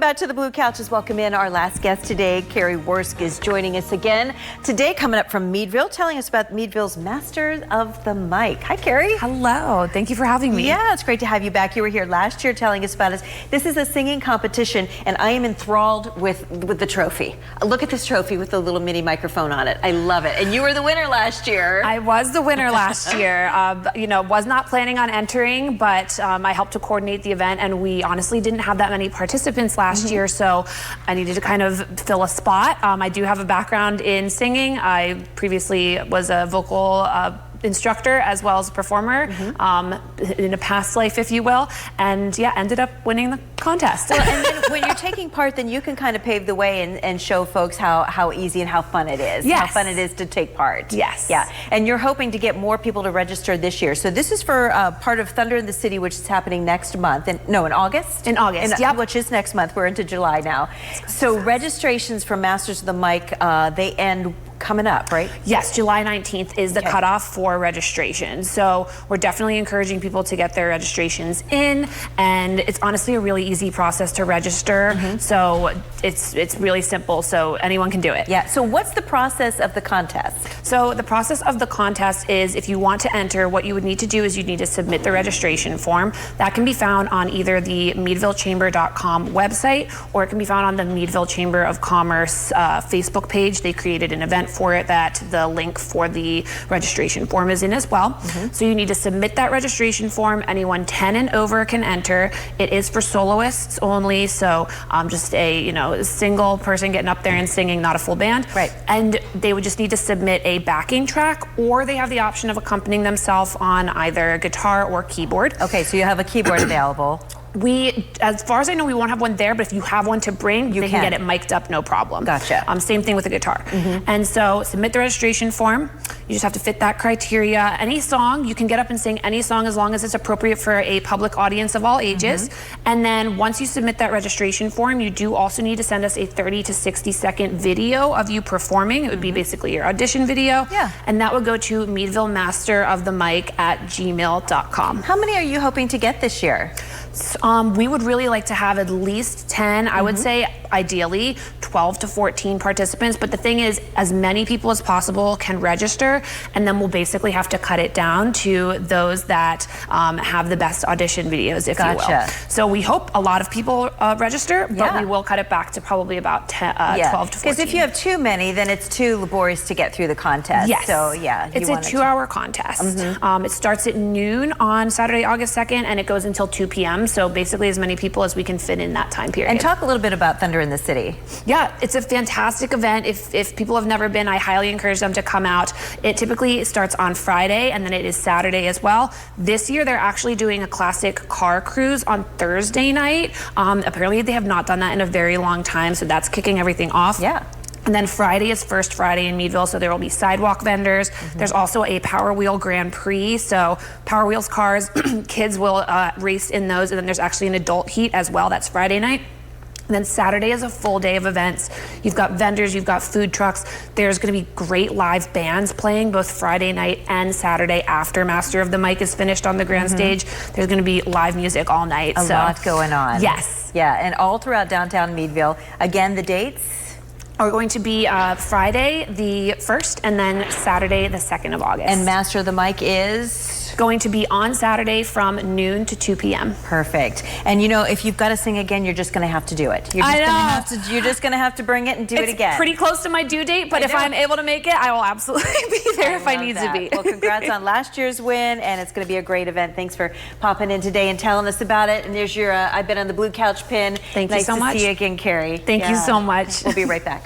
Back to the Blue Couches. Welcome in our last guest today. Carrie Worsk is joining us again today, coming up from Meadville, telling us about Meadville's Masters of the Mic. Hi, Carrie. Hello. Thank you for having me. Yeah, it's great to have you back. You were here last year telling us about it. This is a singing competition, and I am enthralled with the trophy. Look at this trophy with the little mini microphone on it. I love it. And you were the winner last year. I was the winner last year. Was not planning on entering, but I helped to coordinate the event, and we honestly didn't have that many participants last year, so I needed to kind of fill a spot. I do have a background in singing. I previously was a vocal instructor as well as a performer in a past life, if you will, and yeah, ended up winning the contest. Well, and then when you're taking part, then you can kind of pave the way and show folks how easy and how fun it is. Yes. How fun it is to take part. Yes. Yeah. And you're hoping to get more people to register this year. So this is for part of Thunder in the City, which is happening next month. In August? In August, yep. Which is next month. We're into July now. So registrations for Masters of the Mic, they end coming up, right? Yes, July 19th is the cutoff for registration. So we're definitely encouraging people to get their registrations in, and it's honestly a really easy process to register. So it's really simple, so anyone can do it. Yeah, so what's the process of the contest? So the process of the contest is, if you want to enter, what you would need to do is you'd need to submit the registration form. That can be found on either the meadvillechamber.com website, or it can be found on the Meadville Chamber of Commerce Facebook page. They created an event for it that the link for the registration form is in as well. So you need to submit that registration form. Anyone 10 and over can enter. It is for soloists only, so just a single person getting up there and singing, not a full band. Right. And they would just need to submit a backing track, or they have the option of accompanying themselves on either guitar or keyboard. Okay, so you have a keyboard available. As far as I know, we won't have one there, but if you have one to bring, they can get it mic'd up, no problem. Gotcha. Same thing with the guitar. And so submit the registration form. You just have to fit that criteria. Any song, you can get up and sing any song as long as it's appropriate for a public audience of all ages. And then once you submit that registration form, you do also need to send us a 30 to 60 second video of you performing. It would be basically your audition video. Yeah. And that would go to meadvillemasterofthemic@gmail.com. How many are you hoping to get this year? We would really like to have at least 10. I would say ideally 12 to 14 participants, but the thing is, as many people as possible can register, and then we'll basically have to cut it down to those that have the best audition videos, if you will. So we hope a lot of people register, but we will cut it back to probably about 12 to 14. Because if you have too many, then it's too laborious to get through the contest. Yes. So yeah, it's a 2-hour contest. It starts at noon on Saturday, August 2nd, and it goes until 2 p.m. So basically as many people as we can fit in that time period. And talk a little bit about Thunder in the City. Yeah, it's a fantastic event. If people have never been, I highly encourage them to come out. It typically starts on Friday, and then it is Saturday as well. This year they're actually doing a classic car cruise on Thursday night. Apparently they have not done that in a very long time, so that's kicking everything off. Yeah. And then Friday is First Friday in Meadville, so there will be sidewalk vendors. There's also a Power Wheel Grand Prix, so Power Wheels cars, kids will race in those, and then there's actually an adult heat as well. That's Friday night. And then Saturday is a full day of events. You've got vendors, you've got food trucks. There's gonna be great live bands playing both Friday night and Saturday after Master of the Mic is finished on the grand stage. There's gonna be live music all night. A lot going on. Yes. Yeah, and all throughout downtown Meadville. Again, the dates? Are going to be Friday the 1st and then Saturday the 2nd of August. And Master of the Mic is? Going to be on Saturday from noon to 2 p.m. Perfect. And if you've got to sing again, you're just going to have to do it. You're just going to have to bring it and do it again. It's pretty close to my due date, but if I'm able to make it, I will absolutely be there if I need to be. Well, congrats on last year's win, and it's going to be a great event. Thanks for popping in today and telling us about it. And there's your I've been on the Blue Couch pin. Thank you so much. Nice to see you again, Carrie. Thank you so much. We'll be right back.